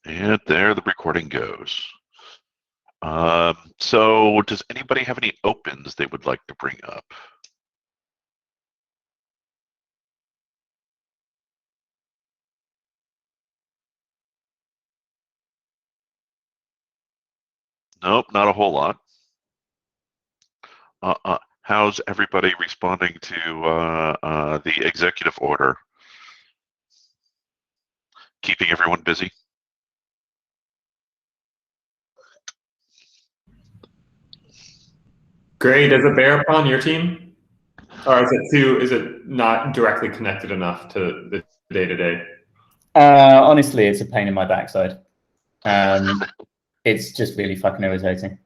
And there the recording goes. So does anybody have any opens they would like to bring up? Nope, not a whole lot. How's everybody responding to the executive order? Keeping everyone busy? Gray, does it bear upon your team? Or is it not directly connected enough to the day-to-day? Honestly, it's a pain in my backside. It's just really fucking irritating.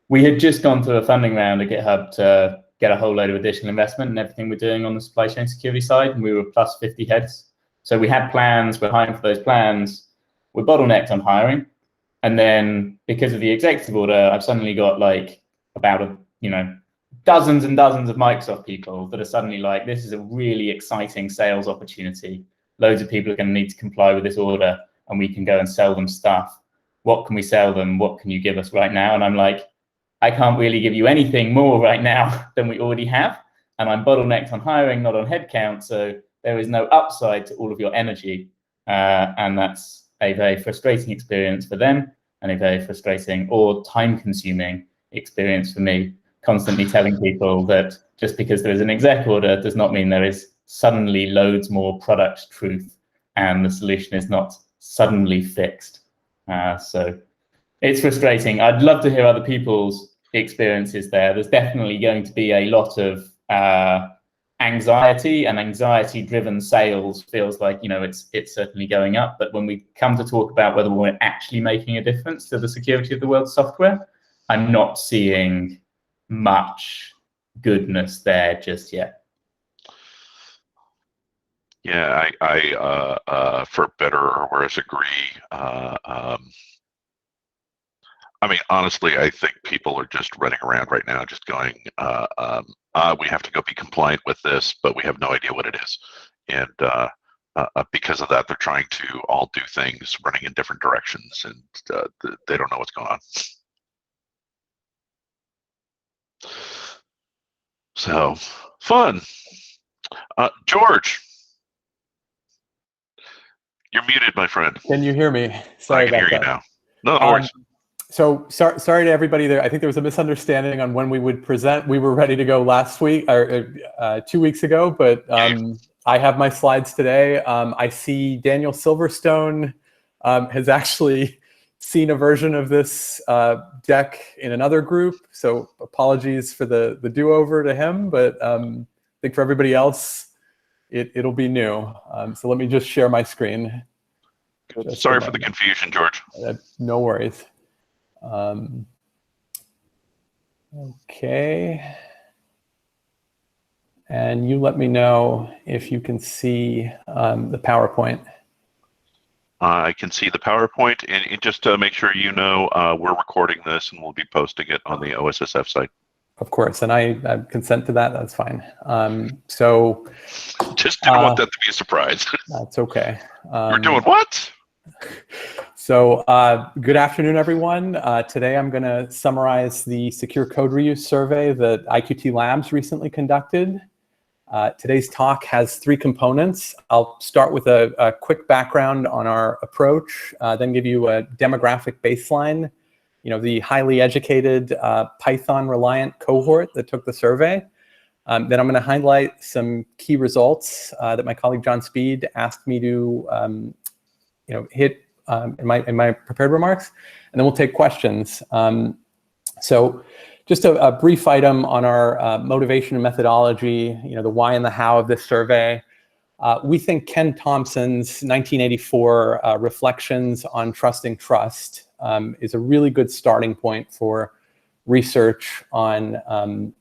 We had just gone through a funding round at GitHub to get a whole load of additional investment and everything we're doing on the supply chain security side, and we were plus 50 heads. So we had plans, we're hiring for those plans. We're bottlenecked on hiring. And then because of the executive order, I've suddenly got like about, dozens and dozens of Microsoft people that are suddenly like, this is a really exciting sales opportunity. Loads of people are going to need to comply with this order and we can go and sell them stuff. What can we sell them? What can you give us right now? And I'm like, I can't really give you anything more right now than we already have. And I'm bottlenecked on hiring, not on headcount. So there is no upside to all of your energy. And that's a very frustrating experience for them and a very frustrating or time-consuming experience for me, constantly telling people that just because there is an exec order does not mean there is suddenly loads more product truth and the solution is not suddenly fixed. So it's frustrating. I'd love to hear other people's experiences there. There's definitely going to be a lot of anxiety, and anxiety-driven sales feels like, it's certainly going up. But when we come to talk about whether we're actually making a difference to the security of the world's software, I'm not seeing much goodness there just yet. Yeah, I for better or worse agree. I mean, honestly, I think people are just running around right now just going, we have to go be compliant with this, but we have no idea what it is. And because of that, they're trying to all do things running in different directions, and they don't know what's going on. So, fun. George, you're muted, my friend. Can you hear me? Sorry about that. I can hear you now. No worries. So sorry to everybody there. I think there was a misunderstanding on when we would present. We were ready to go last week or 2 weeks ago, but I have my slides today. I see Daniel Silverstone has actually seen a version of this deck in another group. So apologies for the do-over to him, but I think for everybody else, it'll be new. So let me just share my screen. Sorry for the confusion, George. No worries. Okay. And you let me know if you can see the PowerPoint. I can see the PowerPoint, and just to make sure you know, we're recording this and we'll be posting it on the OSSF site. Of course, and I consent to that. That's fine. So just didn't want that to be a surprise. That's okay. We're doing what? So good afternoon, everyone. Today I'm going to summarize the Secure Code Reuse survey that IQT Labs recently conducted. Today's talk has 3 components. I'll start with a quick background on our approach, then give you a demographic baseline, the highly educated Python-reliant cohort that took the survey. Then I'm going to highlight some key results that my colleague John Speed asked me to hit in my prepared remarks, and then we'll take questions. So just a brief item on our motivation and methodology, the why and the how of this survey. We think Ken Thompson's 1984 Reflections on Trusting Trust is a really good starting point for research on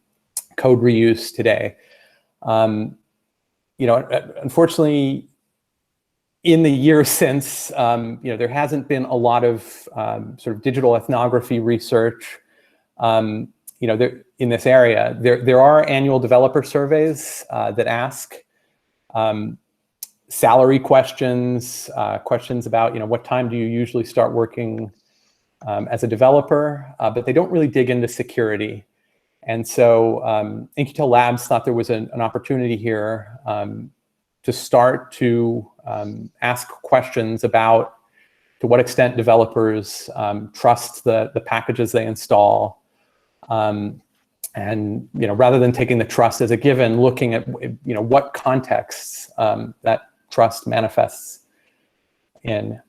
code reuse today. Unfortunately, in the years since, there hasn't been a lot of sort of digital ethnography research, in this area. There are annual developer surveys that ask salary questions, questions about, what time do you usually start working as a developer, but they don't really dig into security. And so In-Q-Tel Labs thought there was an opportunity here to start to ask questions about to what extent developers trust the packages they install. And rather than taking the trust as a given, looking at what contexts that trust manifests in.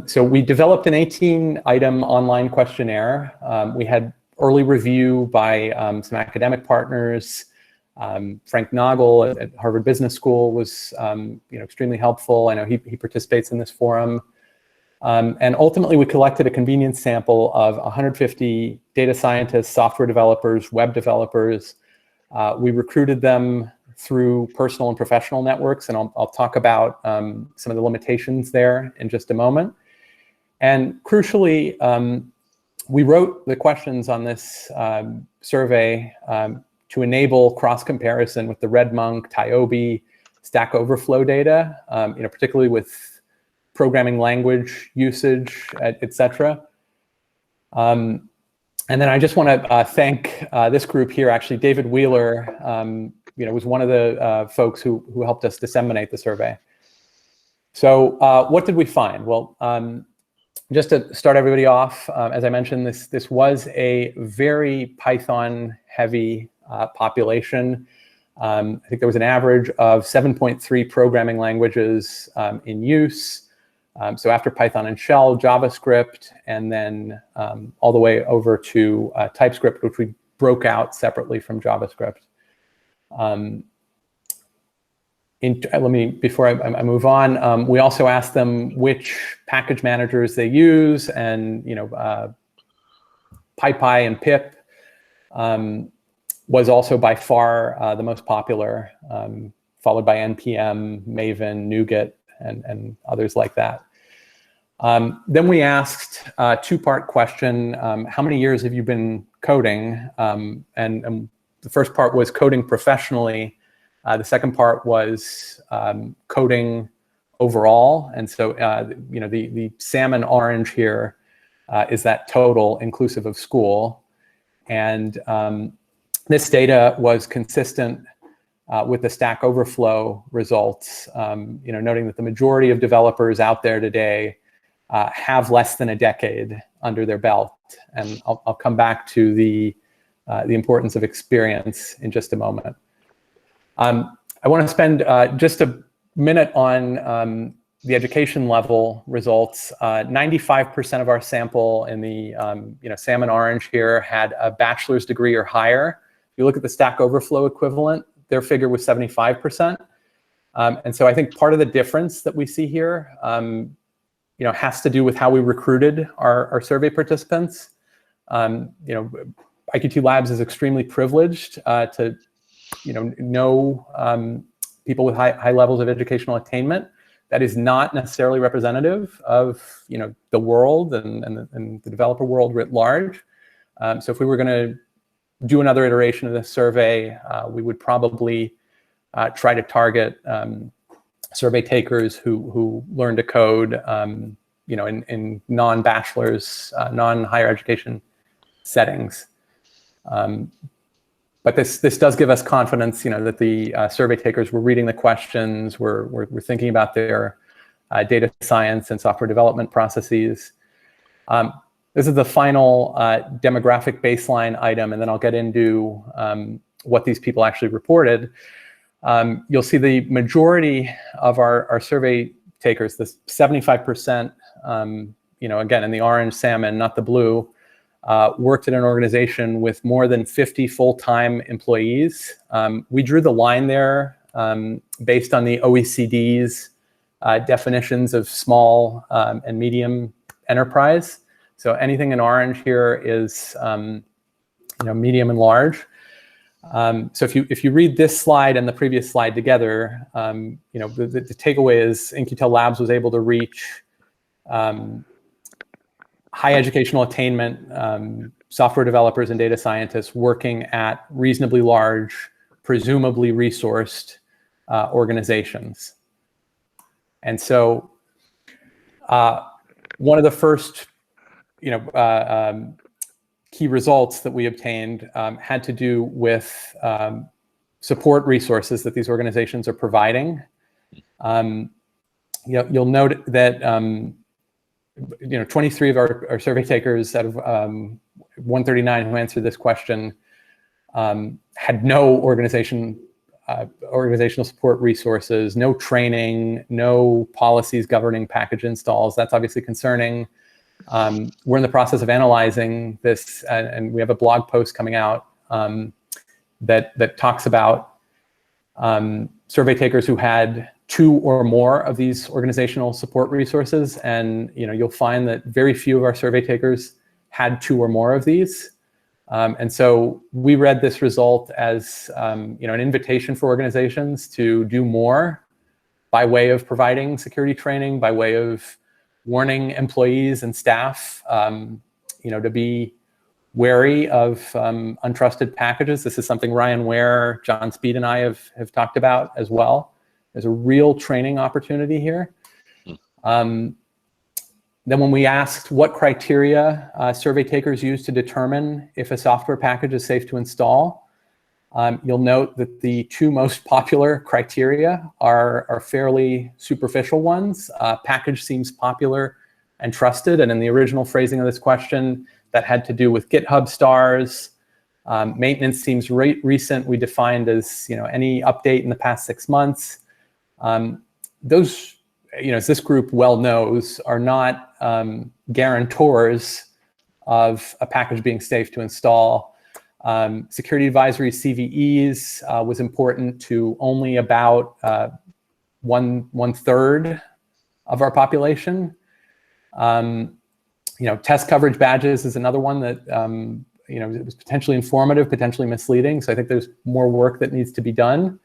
So we developed an 18-item online questionnaire. We had early review by some academic partners. Frank Nagel at Harvard Business School was extremely helpful. I know he participates in this forum. And ultimately, we collected a convenience sample of 150 data scientists, software developers, web developers. We recruited them through personal and professional networks, and I'll talk about some of the limitations there in just a moment. And crucially, we wrote the questions on this survey to enable cross-comparison with the RedMonk, TIOBE, Stack Overflow data, particularly with programming language usage, et cetera. And then I just want to thank this group here. Actually, David Wheeler, was one of the folks who helped us disseminate the survey. So what did we find? Well, just to start everybody off, as I mentioned, this was a very Python-heavy population. I think there was an average of 7.3 programming languages in use. So after Python and Shell, JavaScript, and then all the way over to TypeScript, which we broke out separately from JavaScript. Before I move on, we also asked them which package managers they use, and PyPy and pip was also by far the most popular, followed by NPM, Maven, NuGet, and others like that. Then we asked a two-part question: how many years have you been coding? And the first part was coding professionally. The second part was coding overall. And so, the salmon orange here is that total inclusive of school. And this data was consistent with the Stack Overflow results, noting that the majority of developers out there today have less than a decade under their belt. And I'll come back to the importance of experience in just a moment. I want to spend just a minute on the education level results. 95% of our sample in the salmon orange here had a bachelor's degree or higher. If you look at the Stack Overflow equivalent, their figure was 75%. And so I think part of the difference that we see here has to do with how we recruited our survey participants. IQT Labs is extremely privileged to know people with high levels of educational attainment. That is not necessarily representative of the world and the developer world writ large. So if we were going to do another iteration of this survey, we would probably try to target survey takers who learn to code in non-bachelor's, non-higher education settings. But this does give us confidence, that the survey takers were reading the questions, were thinking about their data science and software development processes. This is the final demographic baseline item, and then I'll get into what these people actually reported. You'll see the majority of our survey takers, this 75%, again, in the orange salmon, not the blue, worked at an organization with more than 50 full-time employees. We drew the line there based on the OECD's definitions of small and medium enterprise. So anything in orange here is medium and large. So if you read this slide and the previous slide together, the takeaway is In-Q-Tel Labs was able to reach high educational attainment software developers and data scientists working at reasonably large, presumably resourced organizations. And so one of the first key results that we obtained had to do with support resources that these organizations are providing. You'll note that 23 of our survey takers out of 139 who answered this question had no organizational support resources, no training, no policies governing package installs. That's obviously concerning. We're in the process of analyzing this, and we have a blog post coming out that talks about survey takers who had 2 or more of these organizational support resources, and you'll find that very few of our survey takers had 2 or more of these. And so we read this result as an invitation for organizations to do more by way of providing security training, by way of warning employees and staff, to be wary of untrusted packages. This is something Ryan Ware, John Speed, and I have talked about as well. There's a real training opportunity here. Then when we asked what criteria survey takers use to determine if a software package is safe to install, you'll note that the 2 most popular criteria are fairly superficial ones. Package seems popular and trusted, and in the original phrasing of this question, that had to do with GitHub stars. Maintenance seems recent. We defined as any update in the past 6 months. Those, as this group well knows, are not guarantors of a package being safe to install. Security advisory CVEs was important to only about one third of our population. Test coverage badges is another one that it was potentially informative, potentially misleading. So I think there's more work that needs to be done.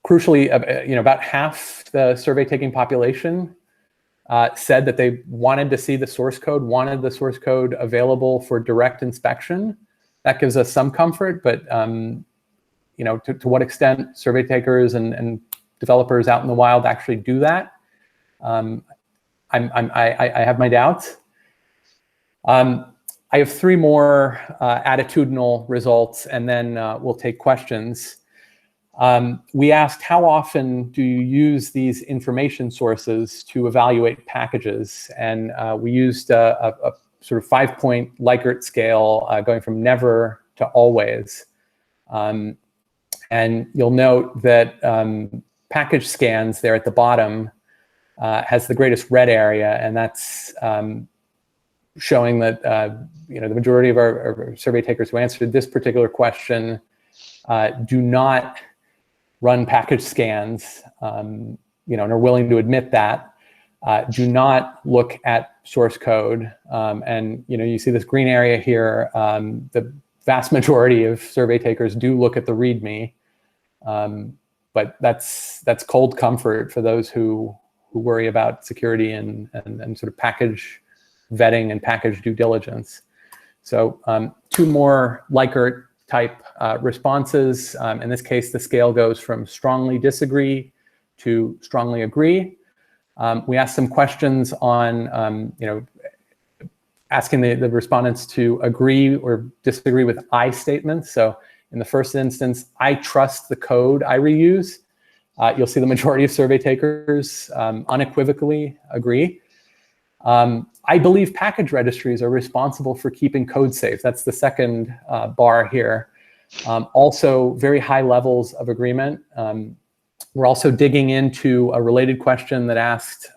Crucially, about half the survey taking population said that they wanted to see the source code, wanted the source code available for direct inspection. That gives us some comfort, but to what extent survey takers and developers out in the wild actually do that, I have my doubts. I have 3 more attitudinal results, and then we'll take questions. We asked, how often do you use these information sources to evaluate packages? And we used a sort of 5-point Likert scale going from never to always. And you'll note that package scans there at the bottom has the greatest red area, and that's showing that the majority of our survey takers who answered this particular question do not run package scans, and are willing to admit that, do not look at source code. And you see this green area here. The vast majority of survey takers do look at the README, but that's cold comfort for those who worry about security and sort of package vetting and package due diligence. So 2 more Likert type responses. In this case, the scale goes from strongly disagree to strongly agree. We asked some questions on, asking the respondents to agree or disagree with I statements. So in the first instance, I trust the code I reuse. You'll see the majority of survey takers unequivocally agree. I believe package registries are responsible for keeping code safe. That's the second bar here. Also, very high levels of agreement. We're also digging into a related question that asked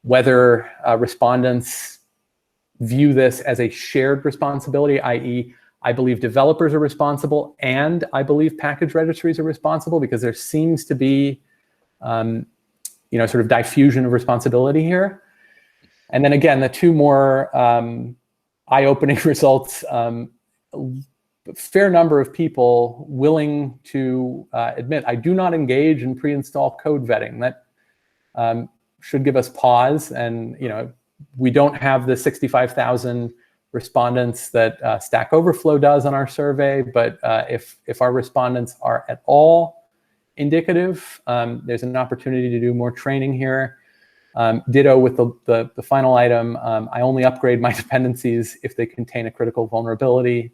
whether respondents view this as a shared responsibility, i.e., I believe developers are responsible and I believe package registries are responsible, because there seems to be sort of diffusion of responsibility here. And then again, the 2 more eye-opening results, a fair number of people willing to admit, I do not engage in pre-install code vetting. That should give us pause. And we don't have the 65,000 respondents that Stack Overflow does on our survey, but if our respondents are at all indicative. There's an opportunity to do more training here. Ditto with the final item. I only upgrade my dependencies if they contain a critical vulnerability.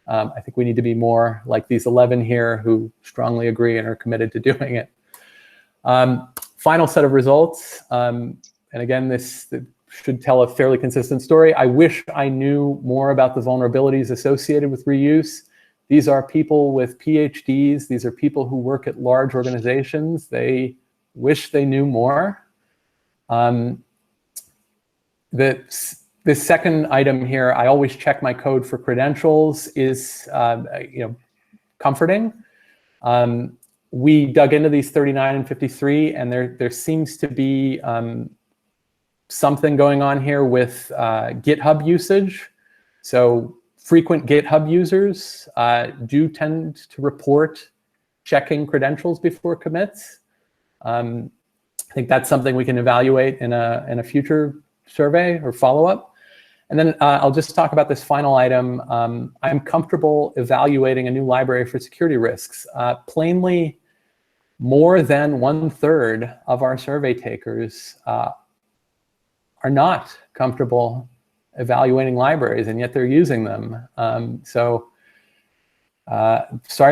I think we need to be more like these 11 here who strongly agree and are committed to doing it. Final set of results. And again, this should tell a fairly consistent story. I wish I knew more about the vulnerabilities associated with reuse. These are people with PhDs. These are people who work at large organizations. They wish they knew more. This second item here, I always check my code for credentials, is comforting. We dug into these 39 and 53, and there seems to be something going on here with GitHub usage. So frequent GitHub users do tend to report checking credentials before commits. I think that's something we can evaluate in a future survey or follow-up. And then I'll just talk about this final item. I'm comfortable evaluating a new library for security risks. Plainly, more than 1/3 of our survey takers are not comfortable evaluating libraries, and yet they're using them. Sorry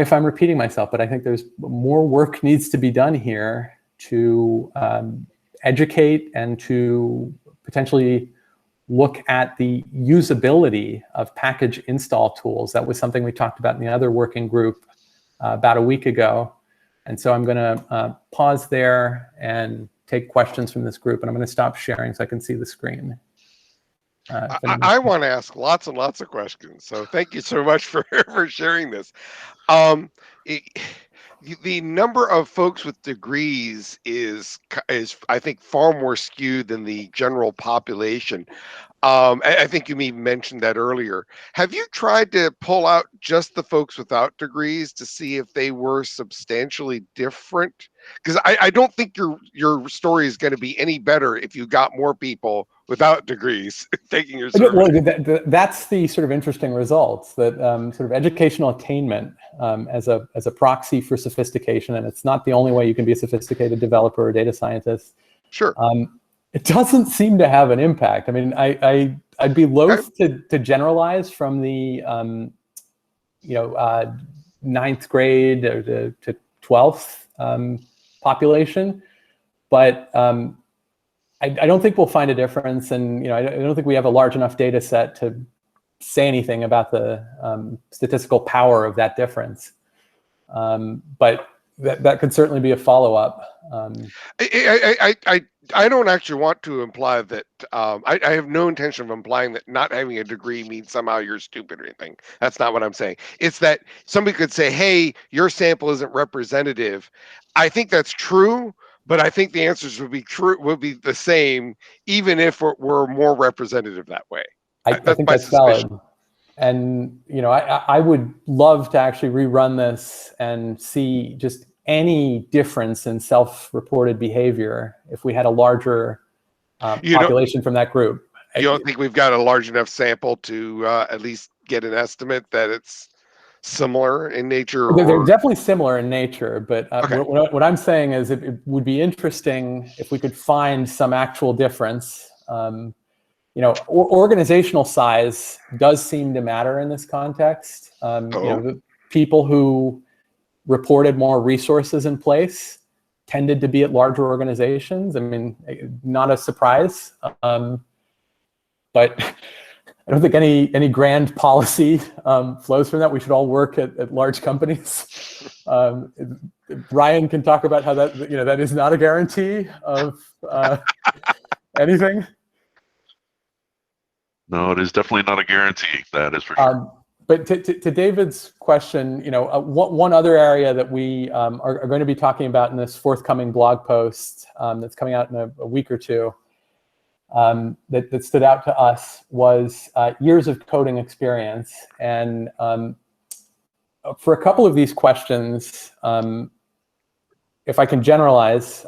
if I'm repeating myself, but I think there's more work needs to be done here to educate and to potentially look at the usability of package install tools. That was something we talked about in the other working group about a week ago. And so I'm going to pause there and take questions from this group, and I'm going to stop sharing so I can see the screen. I want to ask lots and lots of questions, so thank you so much for sharing this. The number of folks with degrees is I think far more skewed than the general population. I think you mentioned that earlier. Have you tried to pull out just the folks without degrees to see if they were substantially different? Because I don't think your story is going to be any better if you got more people without degrees taking your survey. Well, that's the sort of interesting results, that sort of educational attainment as a proxy for sophistication, and it's not the only way you can be a sophisticated developer or data scientist. Sure. It doesn't seem to have an impact. I mean, I'd be loath to generalize from the 9th grade or to 12th population, but I don't think we'll find a difference, and I don't think we have a large enough data set to say anything about the statistical power of that difference. But that could certainly be a follow-up. I don't actually want to imply that. I have no intention of implying that not having a degree means somehow you're stupid or anything. That's not what I'm saying. It's that somebody could say, "Hey, your sample isn't representative." I think that's true, but I think the answers would be the same, even if we're more representative that way. I think that's valid. And I would love to actually rerun this and see just any difference in self-reported behavior if we had a larger population from that group. You don't think we've got a large enough sample to at least get an estimate that it's similar in nature? They're definitely similar in nature, but Okay. what I'm saying is it would be interesting if we could find some actual difference. Organizational size does seem to matter in this context. The people who reported more resources in place tended to be at larger organizations. I mean, not a surprise, but I don't think any grand policy flows from that. We should all work at large companies. Brian can talk about how that is not a guarantee of anything. No, it is definitely not a guarantee. That is for sure. But to David's question, one other area that we are going to be talking about in this forthcoming blog post that's coming out in a week or two that stood out to us was years of coding experience. And for a couple of these questions, if I can generalize,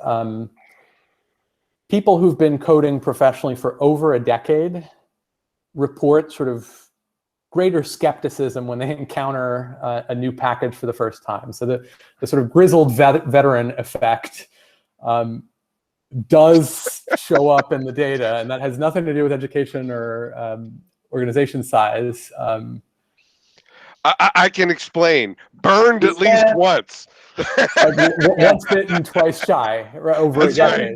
people who've been coding professionally for over a decade report sort of greater skepticism when they encounter a new package for the first time. So the sort of grizzled veteran effect does show up in the data, and that has nothing to do with education or organization size. I can explain. Burned at least once. Once bitten, twice shy. Over That's right.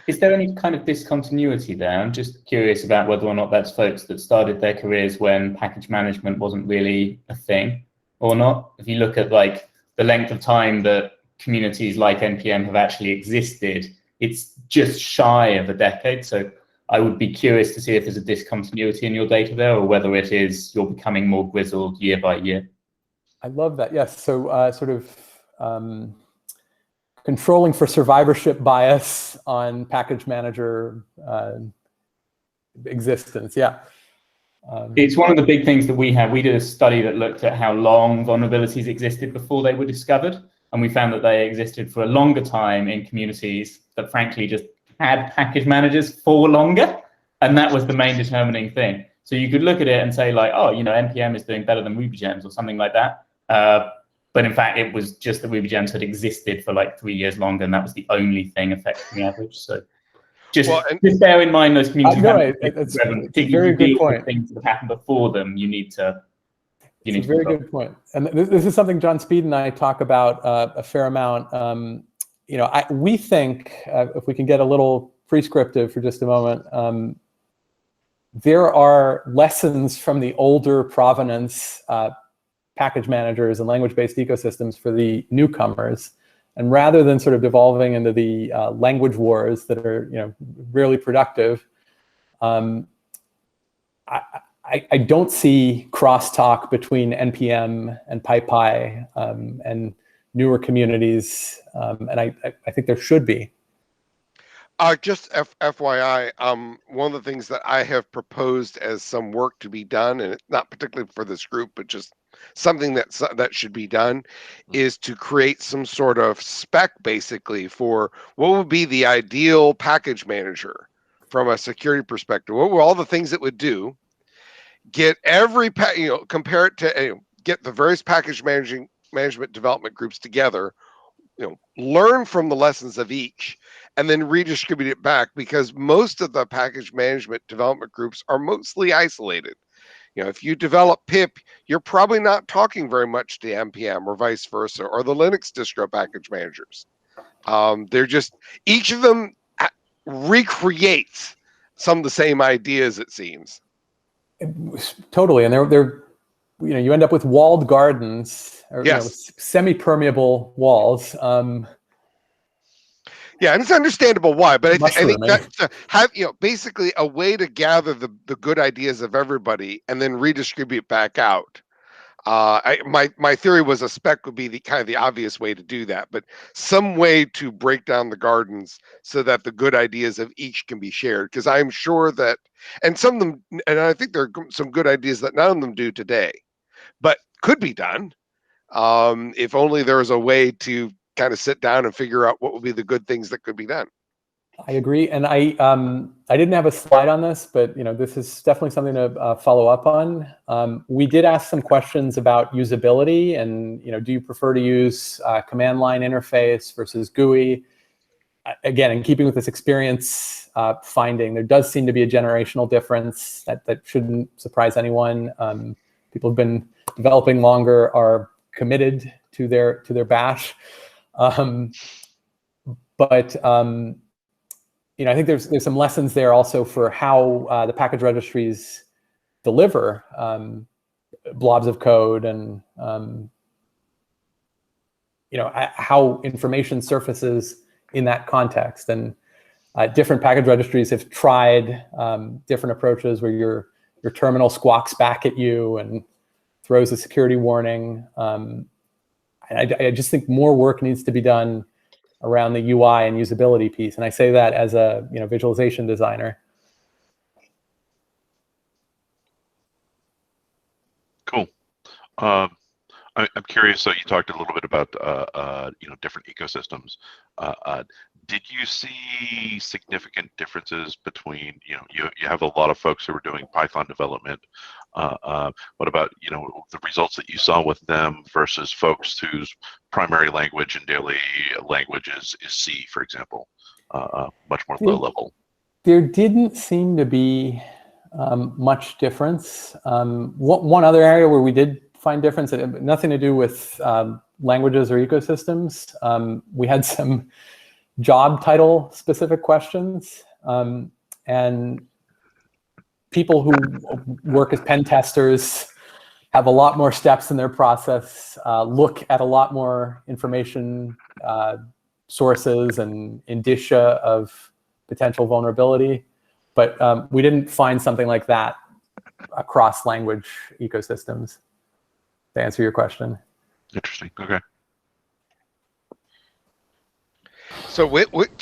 Is there any kind of discontinuity there? I'm just curious about whether or not that's folks that started their careers when package management wasn't really a thing or not. If you look at like the length of time that communities like NPM have actually existed, it's just shy of a decade. So I would be curious to see if there's a discontinuity in your data there, or whether it is you're becoming more grizzled year by year. I love that. Yes. So sort of controlling for survivorship bias on package manager existence. Yeah. It's one of the big things that we have. We did a study that looked at how long vulnerabilities existed before they were discovered. And we found that they existed for a longer time in communities that frankly just had package managers for longer. And that was the main determining thing. So you could look at it and say like, oh, NPM is doing better than RubyGems or something like that. But in fact, it was just that RubyGems had existed for like 3 years longer, and that was the only thing affecting the average. So just bear in mind those communities. It's a very good point. Things that have happened before them, you need to. It's a very good point. And this is something John Speed and I talk about a fair amount. We think, if we can get a little prescriptive for just a moment, there are lessons from the older provenance package managers and language-based ecosystems for the newcomers. And rather than sort of devolving into the language wars that are really productive, I don't see crosstalk between NPM and PyPy and newer communities, and I think there should be. Just FYI, one of the things that I have proposed as some work to be done, and it's not particularly for this group, but just something that should be done, is to create some sort of spec basically for what would be the ideal package manager from a security perspective. What were all the things it would do? Get every compare it to get the various package management development groups together, learn from the lessons of each, and then redistribute it back, because most of the package management development groups are mostly isolated. If you develop pip, you're probably not talking very much to NPM or vice versa, or the Linux distro package managers. They're just, each of them recreates some of the same ideas, it seems. Totally, and they're you end up with walled gardens, or semi-permeable walls. Yeah, and it's understandable why, but I think that have basically a way to gather the good ideas of everybody and then redistribute back out. My theory was a spec would be the kind of the obvious way to do that, but some way to break down the gardens so that the good ideas of each can be shared. Because I'm sure that, and some of them, and I think there are some good ideas that none of them do today, but could be done if only there was a way to kind of sit down and figure out what would be the good things that could be done. I agree, and I didn't have a slide on this, but this is definitely something to follow up on. We did ask some questions about usability, and do you prefer to use command line interface versus GUI? Again, in keeping with this experience finding, there does seem to be a generational difference that shouldn't surprise anyone. People have been developing longer, are committed to their bash, but I think there's some lessons there also for how the package registries deliver blobs of code, and how information surfaces in that context. And different package registries have tried different approaches where your terminal squawks back at you and throws a security warning. I just think more work needs to be done around the UI and usability piece, and I say that as a visualization designer. Cool. I'm curious. So you talked a little bit about different ecosystems. Did you see significant differences between you have a lot of folks who are doing Python development. What about the results that you saw with them versus folks whose primary language and daily language is C, for example, much more low level? There didn't seem to be much difference. One other area where we did find difference, nothing to do with languages or ecosystems. We had some job title specific questions, and people who work as pen testers have a lot more steps in their process, look at a lot more information sources and indicia of potential vulnerability. But we didn't find something like that across language ecosystems, to answer your question. Interesting. Okay. So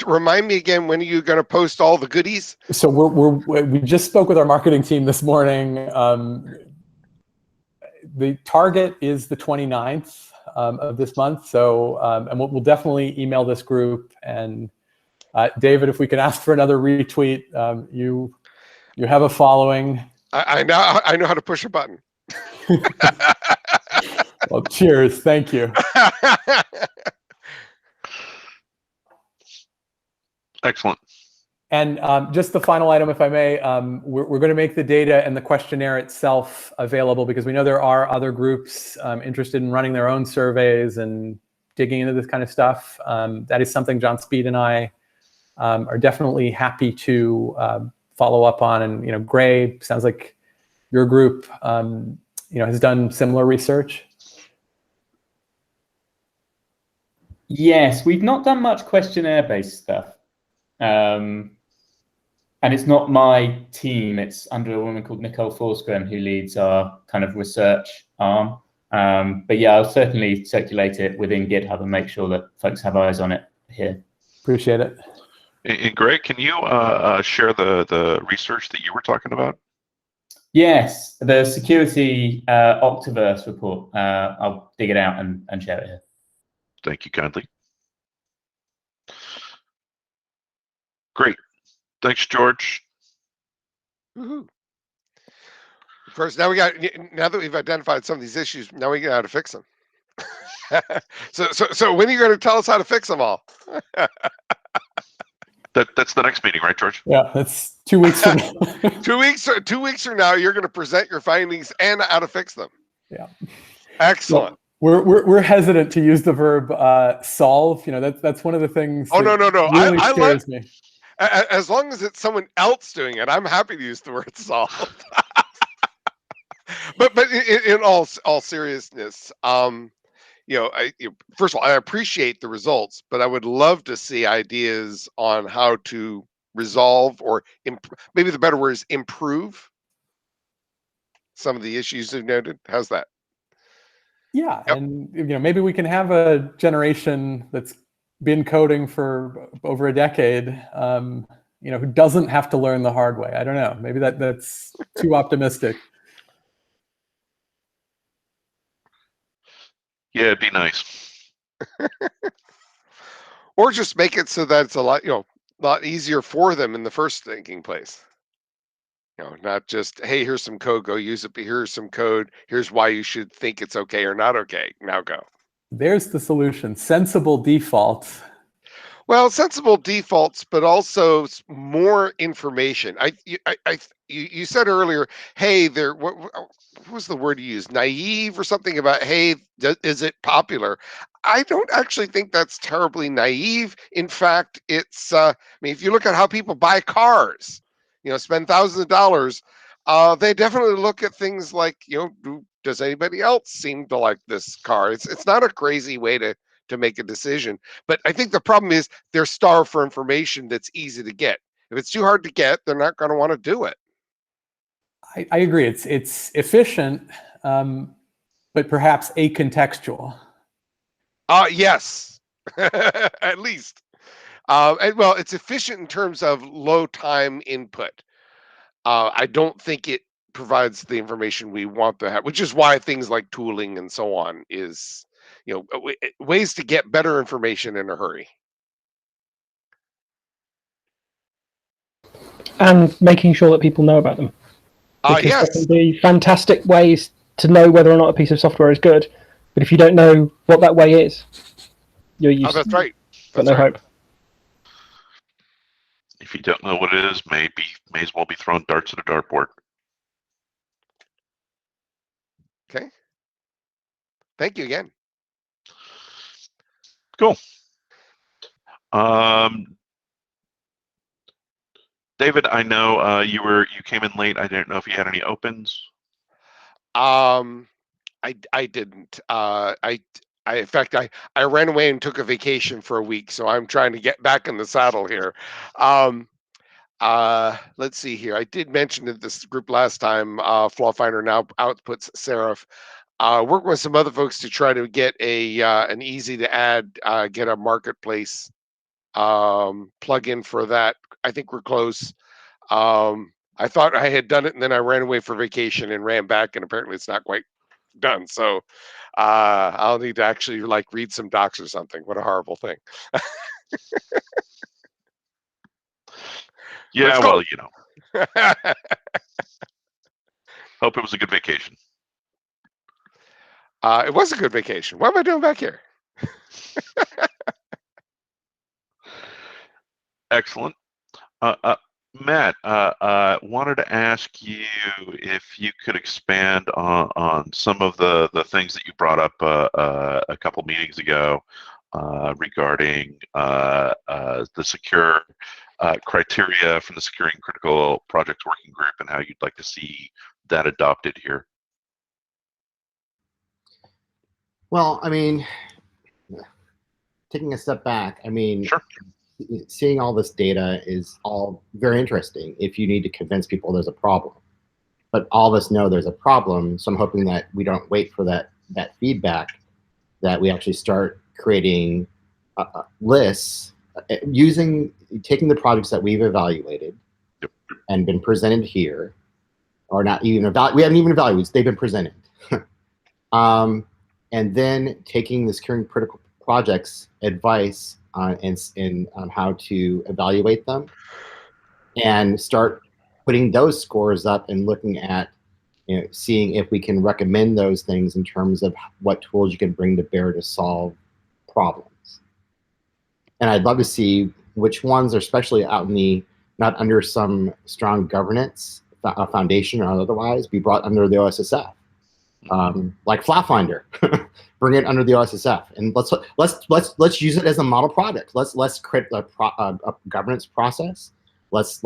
remind me again, when are you going to post all the goodies? So we just spoke with our marketing team this morning. The target is the 29th of this month. So and we'll definitely email this group. And David, if we can ask for another retweet, you have a following. I know how to push a button. Well, cheers. Thank you. Excellent. And just the final item, if I may, we're going to make the data and the questionnaire itself available because we know there are other groups interested in running their own surveys and digging into this kind of stuff. That is something John Speed and I are definitely happy to follow up on. And Gray, sounds like your group has done similar research. Yes, we've not done much questionnaire-based stuff. And it's not my team, it's under a woman called Nicole Forsgren who leads our kind of research arm. But yeah, I'll certainly circulate it within GitHub and make sure that folks have eyes on it here. Appreciate it. And Greg, can you share the research that you were talking about? Yes, the security Octaverse report. I'll dig it out and share it here. Thank you kindly. Great. Thanks, George. Woohoo. Of course, now that we've identified some of these issues, now we know how to fix them. So when are you going to tell us how to fix them all? That's the next meeting, right, George? Yeah, that's 2 weeks from now. 2 weeks from now, you're going to present your findings and how to fix them. Yeah. Excellent. We're hesitant to use the verb solve. That's one of the things. Oh, no. Really scares me. As long as it's someone else doing it, I'm happy to use the word solve. but in all seriousness, first of all, I appreciate the results, but I would love to see ideas on how to resolve or maybe the better word is improve some of the issues you've noted. How's that? Yeah, Yep. and maybe we can have a generation that's been coding for over a decade, who doesn't have to learn the hard way. I don't know. Maybe that's too optimistic. Yeah, it'd be nice. Or just make it so that it's a lot easier for them in the first thinking place. Not just, hey, here's some code, go use it, but here's some code, here's why you should think it's okay or not okay. Now go. There's the solution. Sensible defaults. Well, sensible defaults, but also more information. You said earlier, hey, what was the word you used? Naive or something about, hey, is it popular? I don't actually think that's terribly naive. In fact, it's, if you look at how people buy cars, spend thousands of dollars, they definitely look at things like, does anybody else seem to like this car? It's not a crazy way to make a decision. But I think the problem is they're starved for information that's easy to get. If it's too hard to get, they're not going to want to do it. I agree. It's efficient, but perhaps acontextual. Yes, at least. Well, it's efficient in terms of low time input. I don't think it provides the information we want to have, which is why things like tooling and so on is, ways to get better information in a hurry. And making sure that people know about them. Because Yes. there can be fantastic ways to know whether or not a piece of software is good, but if you don't know what that way is, you're useless. That's right. Got That's no right. hope. If you don't know what it is, may as well be throwing darts at a dartboard. Okay. Thank you again. Cool. David, I know you came in late. I didn't know if you had any opens. I didn't. In fact, I ran away and took a vacation for a week, so I'm trying to get back in the saddle here. Let's see here. I did mention in this group last time, FlawFinder now outputs Seraph. Working with some other folks to try to get an easy to add, get a marketplace plugin for that. I think we're close. I thought I had done it, and then I ran away for vacation and ran back, and apparently it's not quite done. So I'll need to actually read some docs or something. What a horrible thing. Yeah, well, hope it was a good vacation. It was a good vacation. What am I doing back here? Excellent. Matt, wanted to ask you if you could expand on some of the things that you brought up a couple meetings ago regarding the secure criteria from the Securing Critical Projects Working Group and how you'd like to see that adopted here. Well, I mean, taking a step back, I mean, Sure. Seeing all this data is all very interesting if you need to convince people there's a problem. But all of us know there's a problem, so I'm hoping that we don't wait for that feedback, that we actually start creating lists, taking the projects that we've evaluated and been presented here, or not even we haven't even evaluated, they've been presented. And then taking the Securing Critical Projects advice on how to evaluate them, and start putting those scores up and looking at, seeing if we can recommend those things in terms of what tools you can bring to bear to solve problems. And I'd love to see which ones are especially out in the, not under some strong governance foundation or otherwise, be brought under the OSSF. Like FlawFinder, bring it under the OSSF, and let's use it as a model product. Let's create a governance process. Let's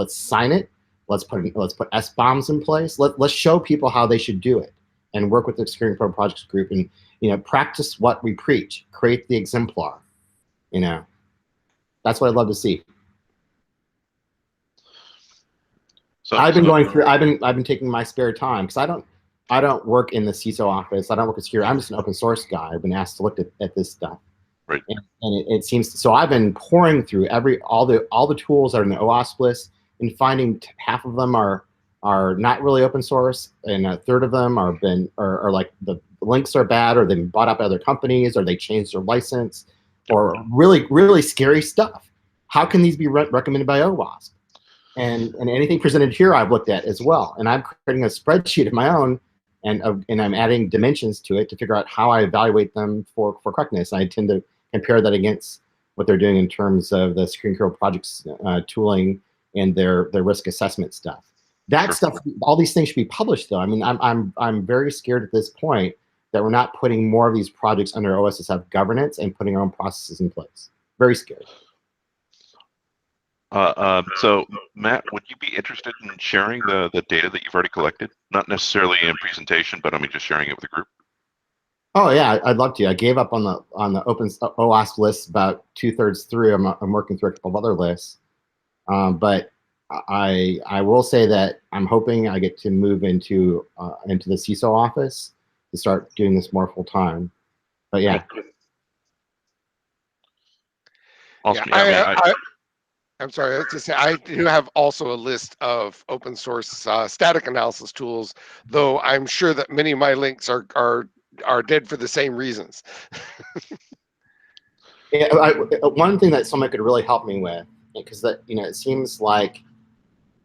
sign it. Let's put SBOMs in place. Let's show people how they should do it, and work with the Securing Critical Projects Group, and practice what we preach. Create the exemplar. That's what I'd love to see. So I've been going through. I've been taking my spare time because I don't work in the CISO office. I don't work at security. I'm just an open source guy. I've been asked to look at this stuff. Right. And it seems, so I've been pouring through all the tools that are in the OWASP list, and finding half of them are not really open source, and a third of them are like the links are bad, or they've been bought up by other companies, or they changed their license, or really, really scary stuff. How can these be recommended by OWASP? And anything presented here I've looked at as well. And I'm creating a spreadsheet of my own, and I'm adding dimensions to it to figure out how I evaluate them for correctness. I tend to compare that against what they're doing in terms of the Securing Critical Projects tooling and their risk assessment stuff. That stuff, all these things should be published though. I mean, I'm very scared at this point that we're not putting more of these projects under OSSF governance and putting our own processes in place. Very scared. So Matt, would you be interested in sharing the data that you've already collected? Not necessarily in presentation, but I mean just sharing it with the group. Oh yeah, I'd love to. I gave up on the open OWASP list about 2/3 through. I'm working through a couple of other lists, but I will say that I'm hoping I get to move into the CISO office to start doing this more full time. But yeah. Awesome. Yeah, I'm sorry, I have to say, I do have also a list of open source static analysis tools, though I'm sure that many of my links are dead for the same reasons. Yeah, one thing that someone could really help me with, because that it seems like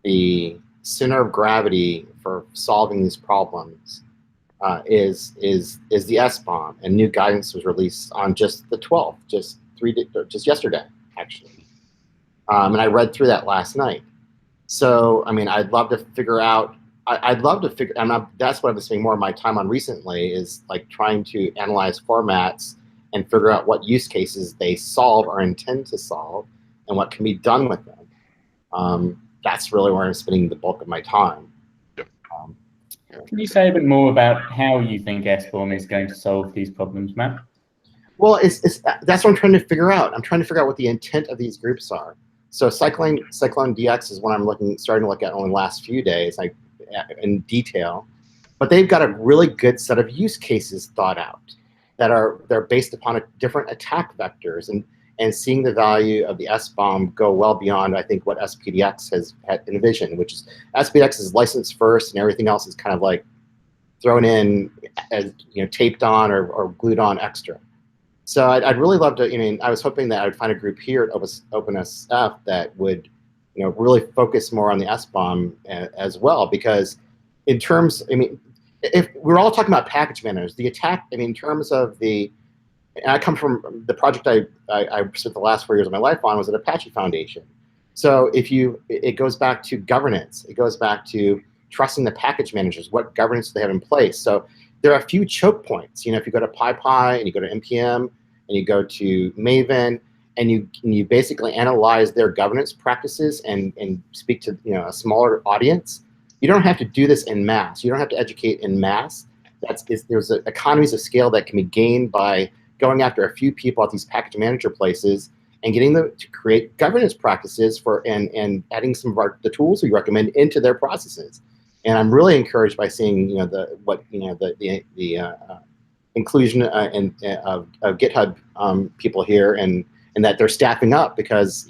the center of gravity for solving these problems is the SBOM, and new guidance was released on just the 12th, just yesterday, actually. And I read through that last night. So, I mean, I'd love to figure out. I'd love to figure. That's what I've been spending more of my time on recently, is like trying to analyze formats and figure out what use cases they solve or intend to solve, and what can be done with them. That's really where I'm spending the bulk of my time. Can you say a bit more about how you think SBOM is going to solve these problems, Matt? Well, that's what I'm trying to figure out. I'm trying to figure out what the intent of these groups are. So Cyclone DX is what I'm starting to look at only the last few days, like in detail. But they've got a really good set of use cases thought out they're based upon different attack vectors, and seeing the value of the SBOM go well beyond, I think, what SPDX has envisioned, which is SPDX is licensed first, and everything else is kind of like thrown in as taped on or glued on extra. So I'd really love to. I mean, I was hoping that I would find a group here at OpenSF that would, really focus more on the SBOM as well, because in terms, I mean, if we're all talking about package managers, the attack, I mean, in terms of and I come from the project I spent the last 4 years of my life on was at Apache Foundation. So it goes back to governance. It goes back to trusting the package managers, what governance they have in place. So there are a few choke points. If you go to PyPI and you go to NPM and you go to Maven and you basically analyze their governance practices and speak to a smaller audience, you don't have to do this in mass. You don't have to educate in mass. There's economies of scale that can be gained by going after a few people at these package manager places and getting them to create governance practices and adding some of the tools we recommend into their processes. And I'm really encouraged by seeing the inclusion of GitHub people here and that they're staffing up, because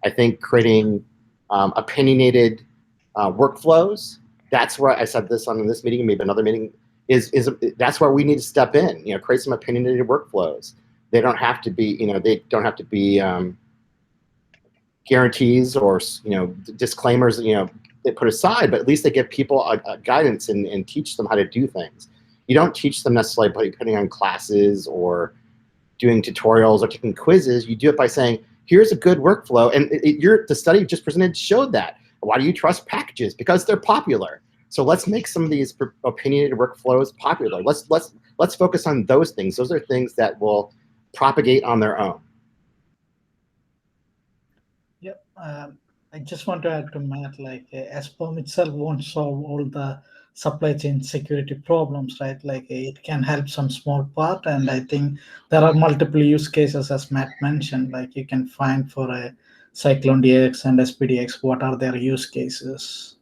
I think creating opinionated workflows, that's where I said this on this meeting, maybe another meeting, that's where we need to step in. Create some opinionated workflows. They don't have to be guarantees or disclaimers they put aside, but at least they give people a guidance and teach them how to do things. You don't teach them necessarily by putting on classes or doing tutorials or taking quizzes. You do it by saying, here's a good workflow, and the study you just presented showed that. Why do you trust packages? Because they're popular. So let's make some of these opinionated workflows popular. Let's focus on those things. Those are things that will propagate on their own. Yep. I just want to add to Matt, like SBOM itself won't solve all the supply chain security problems, right? Like it can help some small part, and I think there are multiple use cases, as Matt mentioned. Like you can find for a Cyclone DX and SPDX what are their use cases.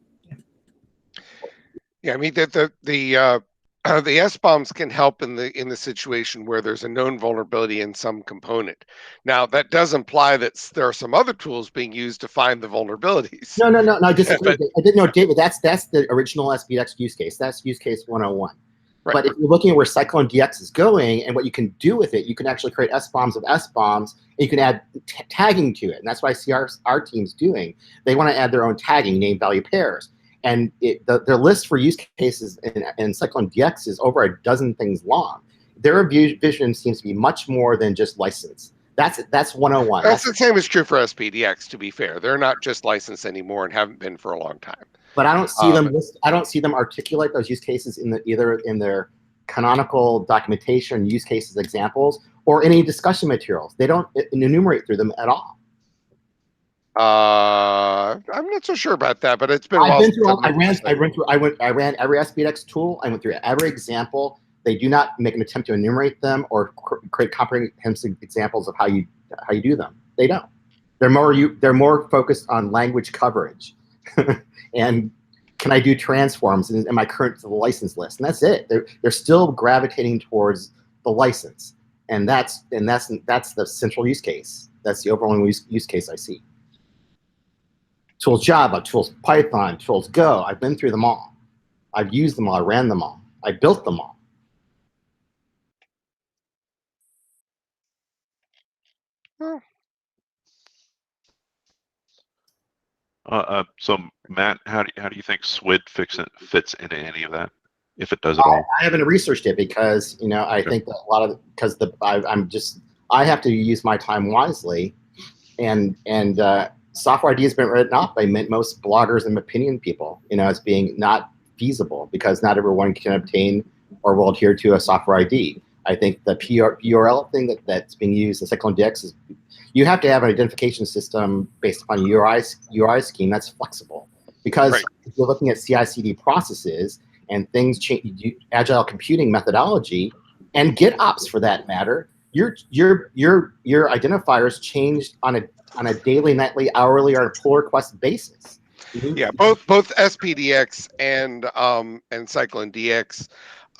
Yeah, I mean the SBOMs can help in the situation where there's a known vulnerability in some component. Now that does imply that there are some other tools being used to find the vulnerabilities. No. I disagree. I didn't know, David. That's the original SPDX use case. That's use case 101. Right. But if you're looking at where Cyclone DX is going and what you can do with it, you can actually create SBOMs of SBOMs, and you can add tagging to it. And that's what I see our team's doing. They want to add their own tagging, name value pairs. And the list for use cases in Cyclone DX is over a dozen things long. Their vision seems to be much more than just license. That's 101. That's the same is true for SPDX, to be fair. They're not just licensed anymore and haven't been for a long time. But I don't see them. I don't see them articulate those use cases either in their canonical documentation, use cases examples, or any discussion materials. They don't enumerate through them at all. I'm not so sure about that, but it's been a while. I ran every SPDX tool. I went through every example. They do not make an attempt to enumerate them or create comprehensive examples of how you do them. They don't. They're more focused on language coverage. And can I do transforms? And am I current to the license list? And that's it. They're still gravitating towards the license, and that's the central use case. That's the overall use case I see. tools Java, tools Python, tools Go. I've been through them all. I've used them all. I ran them all. I built them all. So Matt, how do you think SWID fits into any of that, if it does at all? I haven't researched it because I Okay. think that a lot of I have to use my time wisely, and Software ID has been written off by most bloggers and opinion people, as being not feasible because not everyone can obtain or will adhere to a Software ID. I think the URL thing that's being used in CycloneDX is you have to have an identification system based upon UI scheme that's flexible. Because if you're looking at CI/CD processes and things change, agile computing methodology, and GitOps for that matter, your identifiers changed on a daily, nightly, hourly, or pull request basis. Yeah, both SPDX and CycloneDX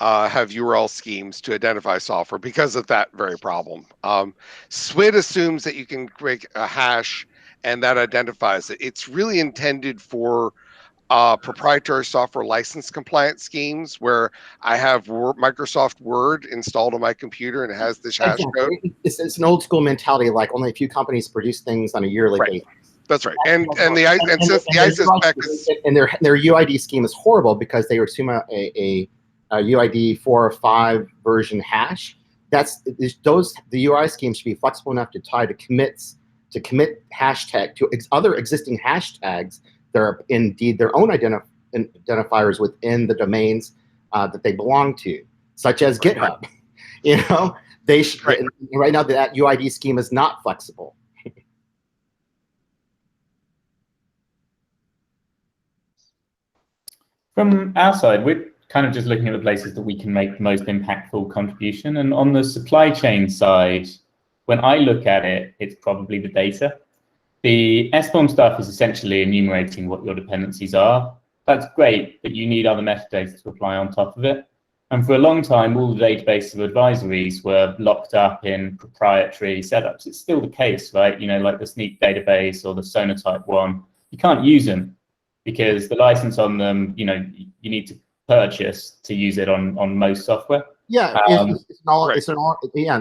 have URL schemes to identify software because of that very problem. SWID assumes that you can create a hash and that identifies it. It's really intended for proprietary software license compliance schemes where I have Microsoft Word installed on my computer and it has this hash code. It's an old school mentality, like only a few companies produce things on a yearly basis. That's right. And since the ISIS spec is and their UID scheme is horrible because they assume a UID 4 or 5 version hash. The UI scheme should be flexible enough to tie to commit hashtag to other existing hashtags that are indeed their own identifiers within the domains that they belong to, such as GitHub. They should, right now that UID scheme is not flexible. From our side, we're kind of just looking at the places that we can make the most impactful contribution. And on the supply chain side, when I look at it, it's probably the data. The SBOM stuff is essentially enumerating what your dependencies are. That's great, but you need other metadata to apply on top of it. And for a long time, all the database of advisories were locked up in proprietary setups. It's still the case, right? Like the Sneak database or the Sonatype one, you can't use them because the license on them, you need to purchase to use it on most software. Yeah, they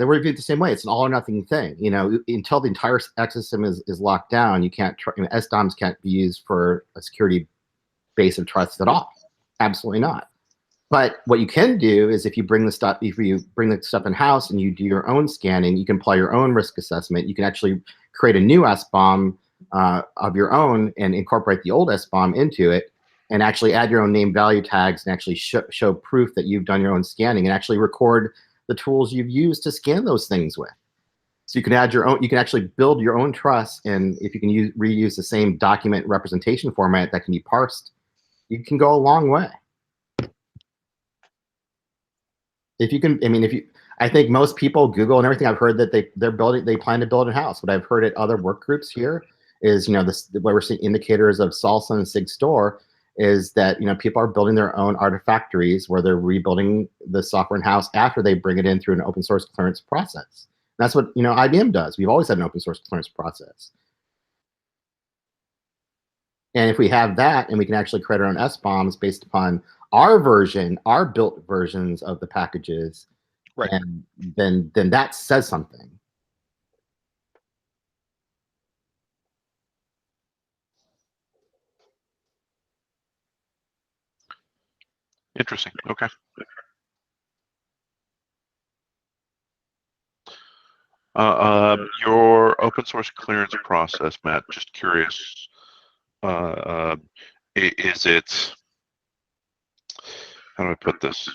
were viewed the same way. It's an all or nothing thing. Until the entire ecosystem is locked down, you can't. SDOMs can't be used for a security base of trust at all. Absolutely not. But what you can do is if you bring the stuff in house and you do your own scanning, you can apply your own risk assessment. You can actually create a new SBOM of your own and incorporate the old SBOM into it, and actually add your own name value tags and actually show proof that you've done your own scanning and actually record the tools you've used to scan those things with. So you can add your own, you can actually build your own trust, and if you can reuse the same document representation format that can be parsed, you can go a long way. I think most people, Google and everything, I've heard that they plan to build a house. What I've heard at other work groups here is, what we're seeing indicators of SALSA and SigStore is that people are building their own artifactories where they're rebuilding the software in house after they bring it in through an open source clearance process. That's what IBM does. We've always had an open source clearance process. And if we have that, and we can actually create our own SBOMs based upon our built versions of the packages, and then that says something. Interesting. Okay. Your open source clearance process, Matt, just curious, is it, how do I put this?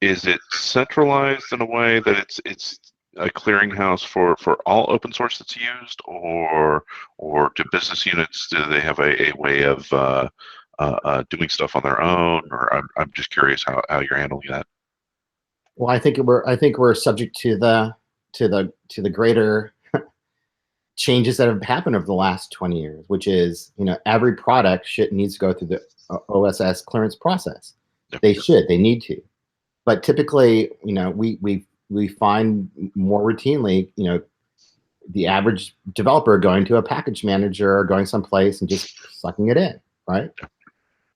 Is it centralized in a way that it's a clearinghouse for all open source that's used, or do business units, do they have a way of doing stuff on their own? Or I'm just curious how you're handling that. Well, I think we're subject to the greater changes that have happened over the last 20 years, which is, every product needs to go through the OSS clearance process. Yep. They need to. But typically, we find more routinely, the average developer going to a package manager or going someplace and just sucking it in, right?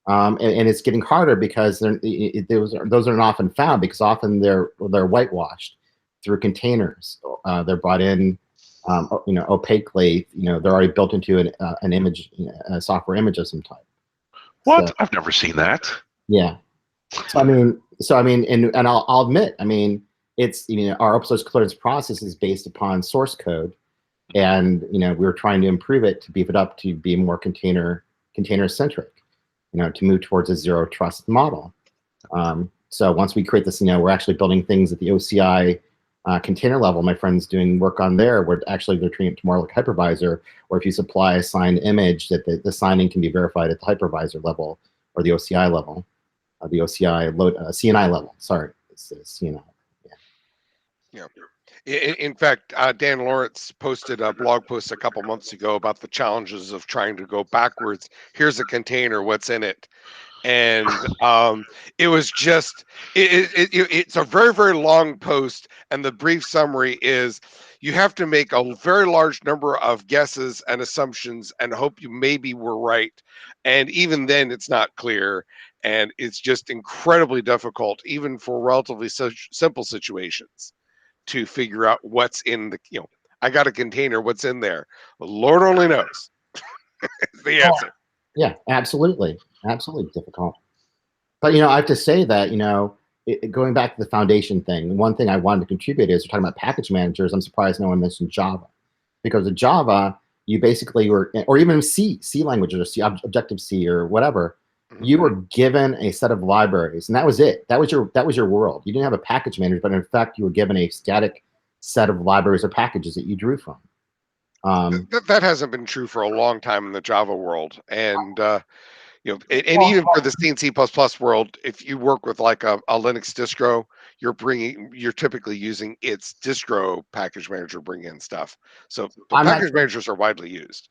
And it's getting harder because those aren't often found, because often they're whitewashed through containers. They're brought in, opaquely. They're already built into an image, a software image of some type. What? So, I've never seen that. yeah. So I mean, and I'll admit, I mean, it's our open source clearance process is based upon source code, and we're trying to improve it to beef it up to be more container centric. To move towards a zero trust model. So once we create this, we're actually building things at the OCI container level. My friend's doing work on there where actually they're treating it more like hypervisor, or if you supply a signed image, that the signing can be verified at the hypervisor level or the OCI level, the OCI CNI level. Sorry, it's CNI. Yeah. In fact, Dan Lawrence posted a blog post a couple months ago about the challenges of trying to go backwards. Here's a container, what's in it? And it was just, it's a very, very long post. And the brief summary is you have to make a very large number of guesses and assumptions and hope you maybe were right. And even then it's not clear. And it's just incredibly difficult, even for relatively simple situations, to figure out what's in the, I got a container, what's in there? Well, Lord only knows. Is the answer. Yeah, absolutely. Absolutely difficult. But, I have to say that, going back to the foundation thing, one thing I wanted to contribute is we're talking about package managers. I'm surprised no one mentioned Java, because with Java, you basically were, or even C languages, or C, Objective-C or whatever, you were given a set of libraries, and that was it. That was your world. You didn't have a package manager, but in fact, you were given a static set of libraries or packages that you drew from. That hasn't been true for a long time in the Java world, and even for the C and C++ world, if you work with like a Linux distro, you're typically using its distro package manager to bring in stuff. So package managers are widely used.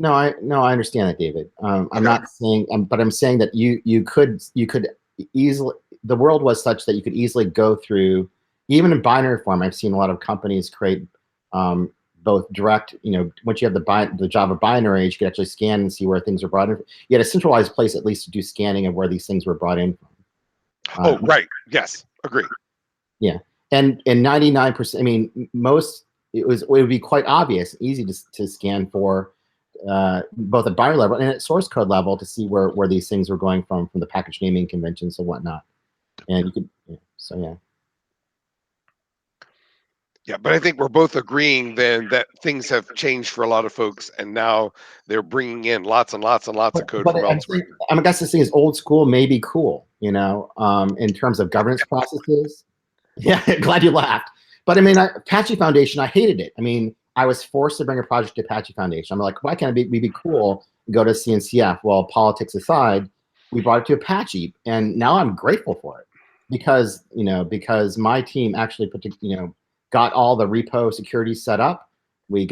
No, I understand that, David. I'm not saying, but I'm saying that you could easily, the world was such that you could easily go through, even in binary form. I've seen a lot of companies create both direct, once you have the Java binaries, you could actually scan and see where things are brought in. You had a centralized place at least to do scanning of where these things were brought in from. Right. Yes, agree. Yeah, and 99%. I mean, it would be quite obvious, easy to scan for. Both at binary level and at source code level to see where these things were going from the package naming conventions and whatnot. And you could, Yeah, but I think we're both agreeing then that things have changed for a lot of folks, and now they're bringing in lots and lots and lots of code from elsewhere. I guess this thing is old school, maybe cool, in terms of governance processes. Yeah, glad you laughed. But I mean, Apache Foundation, I hated it. I mean, I was forced to bring a project to Apache Foundation. I'm like, why can't we be cool and go to CNCF? Well, politics aside, we brought it to Apache, and now I'm grateful for it because my team actually got all the repo security set up. We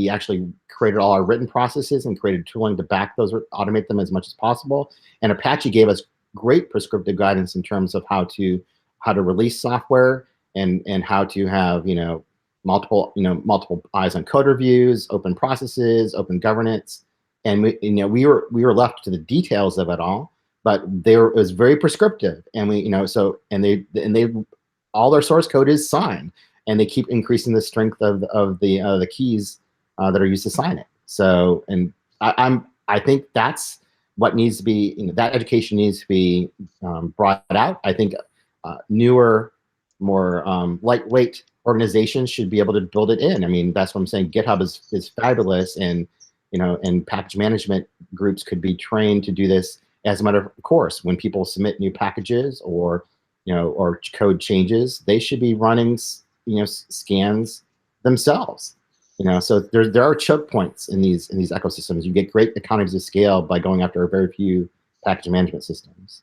actually created all our written processes and created tooling to back those, automate them as much as possible. And Apache gave us great prescriptive guidance in terms of how to release software and how to have multiple eyes on code reviews, open processes, open governance, and we were left to the details of it all, but it was very prescriptive, and they all their source code is signed, and they keep increasing the strength of the keys that are used to sign it. So, and I think that's what needs to be, that education needs to be brought out. I think newer, more lightweight organizations should be able to build it in. I mean, that's what I'm saying. GitHub is fabulous, and and package management groups could be trained to do this as a matter of course. When people submit new packages or or code changes, they should be running scans themselves. So there are choke points in these ecosystems. You get great economies of scale by going after very few package management systems.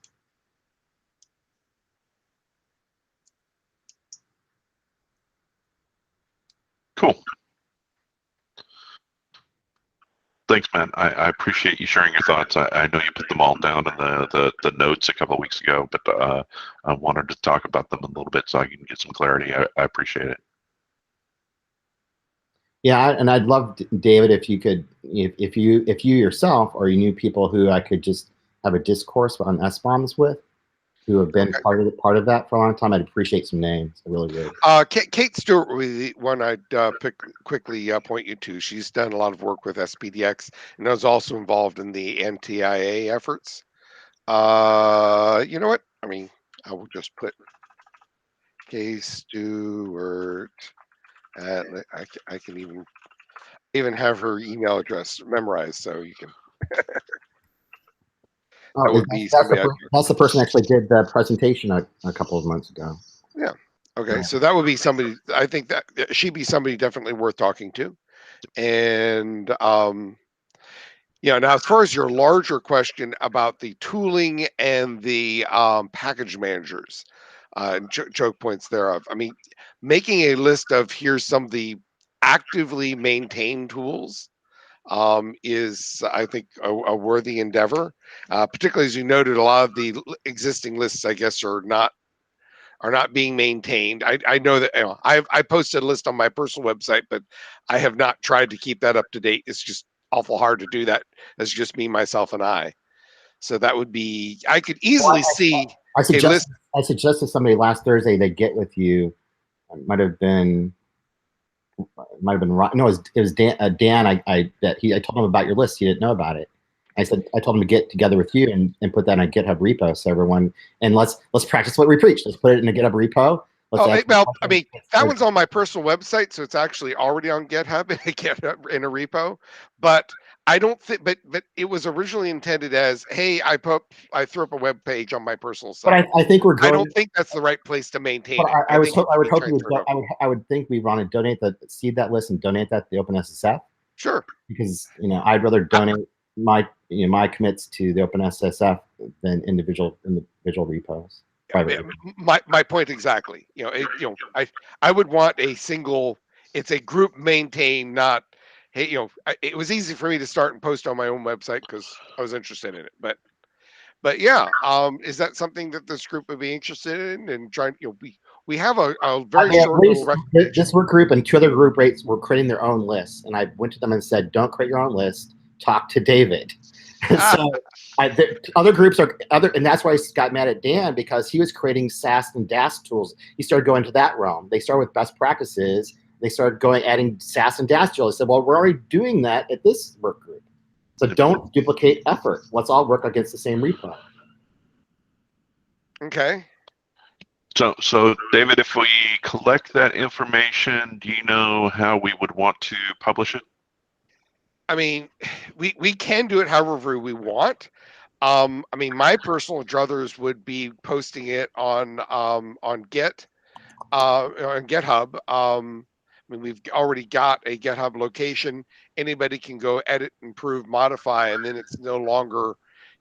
Cool. Thanks, man. I appreciate you sharing your thoughts. I know you put them all down in the notes a couple of weeks ago, but I wanted to talk about them a little bit so I can get some clarity. I appreciate it. Yeah, and I'd love, David, if you could, if you yourself or you knew people who I could just have a discourse on SBOMs with, who have been part of that for a long time. I'd appreciate some names. I really would. Kate Stewart would be the one I'd quickly point you to. She's done a lot of work with SPDX and was also involved in the NTIA efforts. You know what? I mean, I will just put Kate Stewart. I can even have her email address memorized, so you can. Oh, would be that's the person who actually did the presentation a couple of months ago. Yeah. Okay. Yeah. So that would be somebody. I think that she'd be somebody definitely worth talking to. And yeah. Now, as far as your larger question about the tooling and the package managers, choke points thereof. I mean, making a list of here's some of the actively maintained tools is, I think, a worthy endeavor. Particularly as you noted, a lot of the existing lists, I guess, are not being maintained. I know that I posted a list on my personal website, but I have not tried to keep that up to date. It's just awful hard to do that as just me, myself, and I. So that would be, I could easily see I a list. suggested somebody last Thursday they get with you. It might have been Ryan. No, it was Dan. I told him about your list. He didn't know about it. I told him to get together with you and put that in a GitHub repo so everyone, and let's practice what we preach. Let's put it in a GitHub repo. Well, I mean, that one's on my personal website, so it's actually already on GitHub in a repo. But I don't think, but it was originally intended as, hey, I threw up a web page on my personal site. But I think we're going. I don't think that's the right place to maintain it. I would think we want to seed that list and donate that to the OpenSSF. Sure. Because I'd rather donate my commits to the OpenSSF than individual repos. My point exactly. I would want a single. It's a group maintained, not. Hey, it was easy for me to start and post on my own website because I was interested in it. But yeah, is that something that this group would be interested in? And trying, we have a very short little recommendation. This work group and two other group rates were creating their own lists, and I went to them and said, "Don't create your own list. Talk to David." So the other groups and that's why I got mad at Dan, because he was creating SAST and DAST tools. He started going to that realm. They started with best practices. They started adding SAST and DAST tools. I said, well, we're already doing that at this work group. So don't duplicate effort. Let's all work against the same repo. Okay. So David, if we collect that information, do you know how we would want to publish it? I mean, we can do it however we want. I mean, my personal druthers would be posting it on Git, on GitHub. I mean, we've already got a GitHub location. Anybody can go edit, improve, modify, and then it's no longer,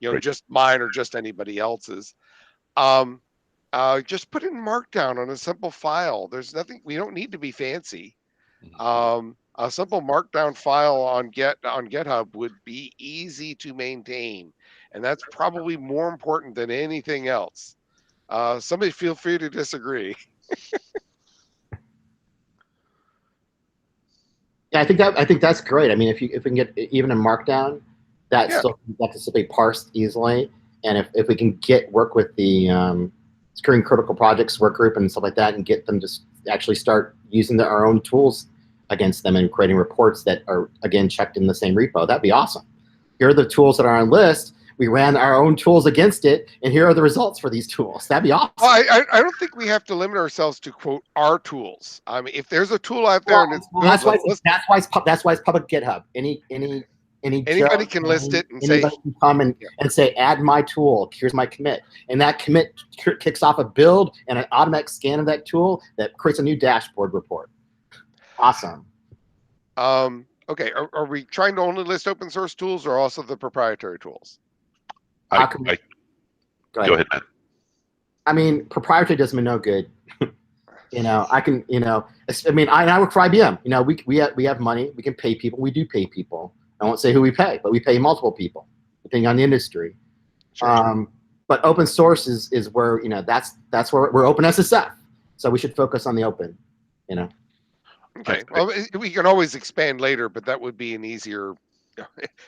Right. just mine or just anybody else's. Just put in Markdown on a simple file. There's nothing. We don't need to be fancy. A simple Markdown file on GitHub would be easy to maintain, and that's probably more important than anything else. Somebody feel free to disagree. Yeah, I think that's great. I mean, if we can get even a Markdown, that can still be parsed easily, and if we can work with the Securing Critical Projects work group and stuff like that, and get them to actually start using our own tools against them and creating reports that are, again, checked in the same repo. That'd be awesome. Here are the tools that are on list. We ran our own tools against it, and here are the results for these tools. That'd be awesome. Well, I don't think we have to limit ourselves to quote our tools. I mean, if there's a tool out there and it's good, that's why it's public GitHub. Anybody can list it and anybody can come and say, add my tool. Here's my commit, and that commit kicks off a build and an automatic scan of that tool that creates a new dashboard report. Awesome. Okay. Are we trying to only list open source tools or also the proprietary tools? Go ahead, Matt. I mean, proprietary does me no good. I work for IBM. We have money. We can pay people. We do pay people. I won't say who we pay, but we pay multiple people, depending on the industry. Sure. But open source is where, that's where we're OpenSSF. So we should focus on the open, Okay. Well, we can always expand later, but that would be an easier.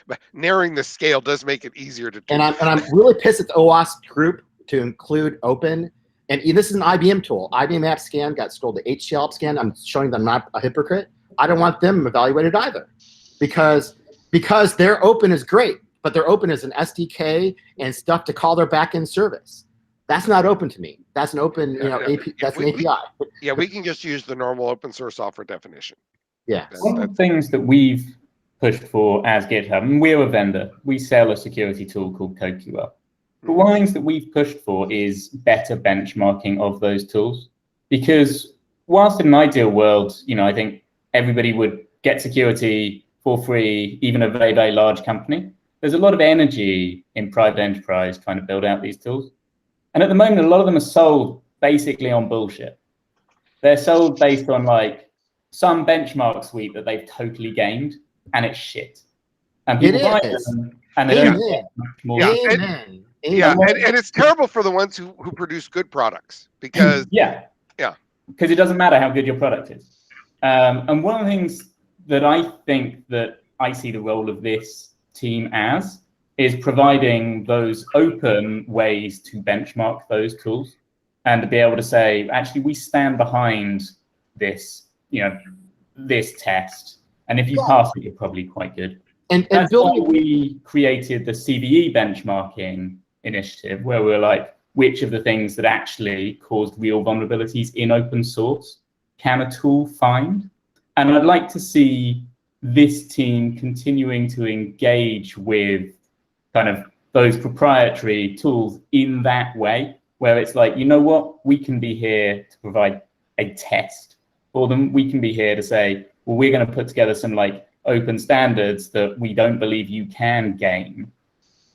But narrowing the scale does make it easier to do. And I'm really pissed at the OWASP group to include open. And this is an IBM tool. IBM App Scan got stole the HCL App Scan. I'm showing them not a hypocrite. I don't want them evaluated either, because their open is great, but their open is an SDK and stuff to call their backend service. That's not open to me. That's an open, Yeah, yeah. that's an API. Yeah, we can just use the normal open source software definition. Yeah. One of the things that we've pushed for as GitHub, and we're a vendor, we sell a security tool called CodeQL. But one of the things that we've pushed for is better benchmarking of those tools. Because whilst in an ideal world, I think everybody would get security for free, even a very, very large company, there's a lot of energy in private enterprise trying to build out these tools. And at the moment, a lot of them are sold basically on bullshit. They're sold based on like some benchmark suite that they've totally gamed, and it's shit. And people buy them, and they don't get much more. Yeah. Amen. Yeah, and it's terrible for the ones who produce good products, because yeah, because it doesn't matter how good your product is. And one of the things that I think that I see the role of this team as is providing those open ways to benchmark those tools and to be able to say, actually, we stand behind this, this test, and if you pass it, you're probably quite good. And That's building why we created the CVE benchmarking initiative, where we're like, which of the things that actually caused real vulnerabilities in open source can a tool find? And I'd like to see this team continuing to engage with kind of those proprietary tools in that way, where it's like, you know what, we can be here to provide a test for them. We can be here to say, well, we're going to put together some like open standards that we don't believe you can game,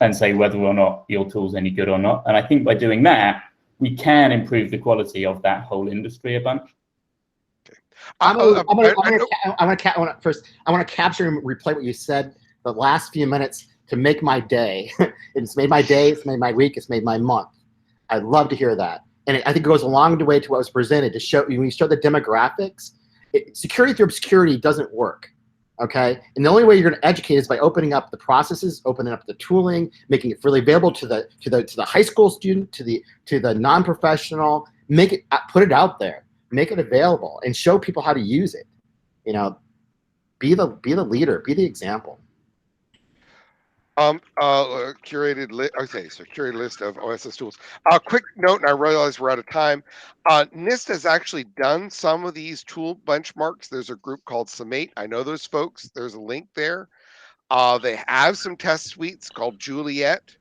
and say whether or not your tool's any good or not. And I think by doing that, we can improve the quality of that whole industry a bunch. I want to capture and replay what you said the last few minutes to make my day. It's made my day, it's made my week, it's made my month. I'd love to hear that. And I think it goes a long way to what was presented to show, when you show the demographics, security through obscurity doesn't work. Okay, and the only way you're going to educate is by opening up the processes, opening up the tooling, making it freely available to the high school student, to the non-professional. Put it out there, make it available, and show people how to use it. Be the leader, be the example. Curated list. Okay, so curated list of OSS tools. Quick note, and I realize we're out of time. NIST has actually done some of these tool benchmarks. There's a group called Summate. I know those folks. There's a link there. They have some test suites called Juliet,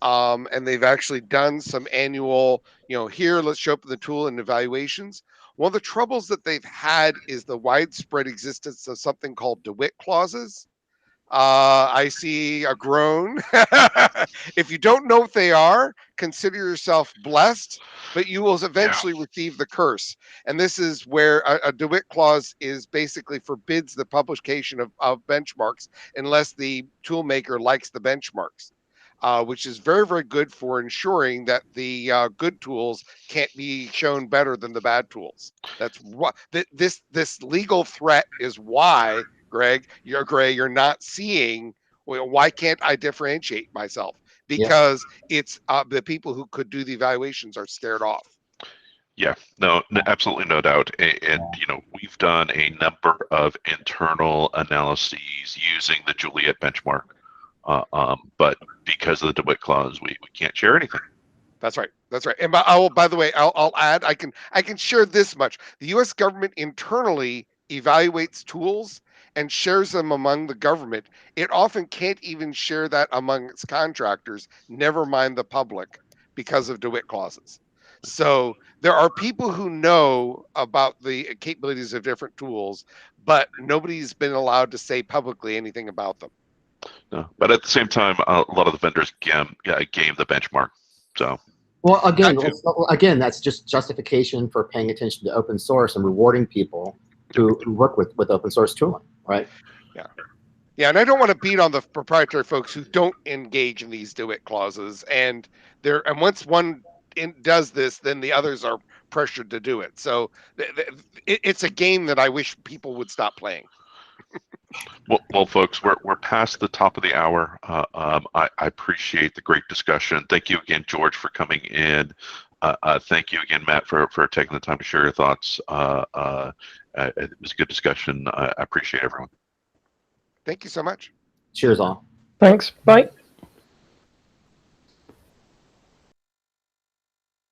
and they've actually done some annual. Here, let's show up the tool and evaluations. One of the troubles that they've had is the widespread existence of something called DeWitt clauses. I see a groan. If you don't know what they are, consider yourself blessed, but you will eventually receive the curse. And this is where a DeWitt clause is basically forbids the publication of benchmarks unless the tool maker likes the benchmarks, which is very, very good for ensuring that the good tools can't be shown better than the bad tools. That's what this legal threat is. Why, Greg, you're not seeing, well, why can't I differentiate myself? Because it's the people who could do the evaluations are scared off. Yeah, no, absolutely no doubt. And we've done a number of internal analyses using the Juliet benchmark, but because of the DeWitt clause, we can't share anything. That's right. That's right. And by the way, I'll add, I can share this much. The U.S. government internally evaluates tools and shares them among the government. It often can't even share that among its contractors, never mind the public, because of DeWitt clauses. So there are people who know about the capabilities of different tools, but nobody's been allowed to say publicly anything about them. No, but at the same time, a lot of the vendors game the benchmark. So. Well, again, that's just justification for paying attention to open source and rewarding people who work with open source tooling, right? Yeah, and I don't want to beat on the proprietary folks who don't engage in these DeWitt clauses, and once one does this, then the others are pressured to do it. So it's a game that I wish people would stop playing. Well, folks, we're past the top of the hour. I appreciate the great discussion. Thank you again, George, for coming in. Thank you again, Matt, for taking the time to share your thoughts. It was a good discussion. I appreciate everyone. Thank you so much. Cheers all. Thanks. Bye.